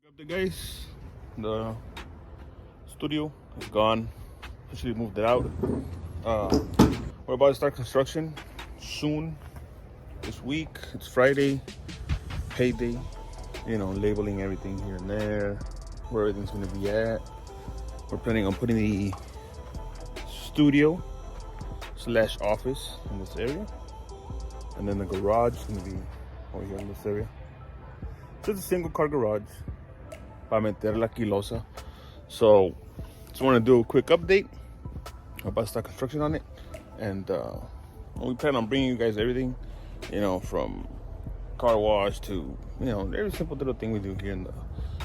Update, guys. The studio is gone. Officially moved it out. We're about to start construction soon. This week, it's Friday, payday. You know, labeling everything here and there, where everything's gonna be at. We're planning on putting the studio / office in this area, and then the garage is gonna be over here in this area. So it's a single car garage para meter la quilosa. So just want to do a quick update about start construction on it, and we plan on bringing you guys everything, you know, from car wash to, you know, every simple little thing we do here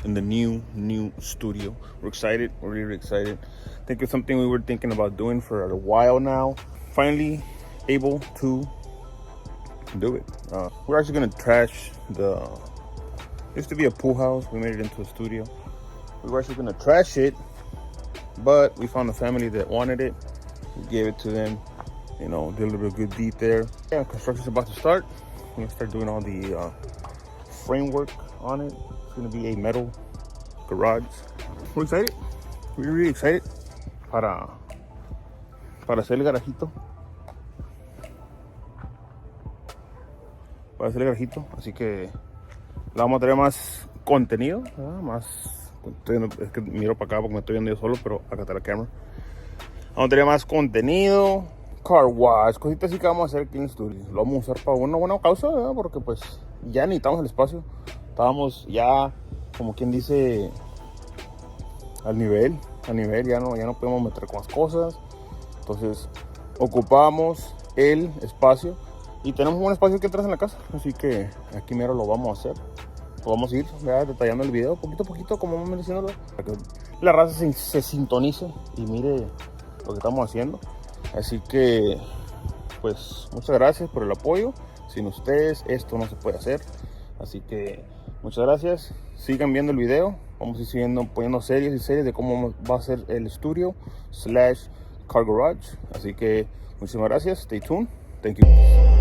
in the new studio. We're excited. We're really excited. I think it's something we were thinking about doing for a while now. Finally able to do it. We're actually gonna trash the used to be a pool house. We made it into a studio. We were actually gonna trash it, but we found a family that wanted it. We gave it to them, you know, did a little bit of good deed there. Yeah, construction's about to start. We're gonna start doing all the framework on it. It's gonna be a metal garage. We're excited. We're really excited para hacer el garajito. Para hacer el garajito. Así que la vamos a tener más contenido, ¿verdad? Es que miro para acá porque me estoy viendo yo solo, pero acá está la cámara. Vamos a tener más contenido, car wash, cositas así que vamos a hacer aquí en el estudio. Lo vamos a usar para una buena causa, ¿verdad? Porque pues ya necesitamos el espacio. Estábamos ya, como quien dice, al nivel, ya no podemos meter con las cosas. Entonces ocupamos el espacio y tenemos un espacio que entras en la casa, así que aquí mero lo vamos a hacer. Lo vamos a ir ya detallando el video poquito a poquito, como vamos diciéndolo, para que la raza se sintonice y mire lo que estamos haciendo. Así que pues muchas gracias por el apoyo. Sin ustedes esto no se puede hacer, así que muchas gracias. Sigan viendo el video. Vamos a ir siguiendo, poniendo series y series de cómo va a ser el estudio / car garage. Así que muchísimas gracias. Stay tuned. Thank you.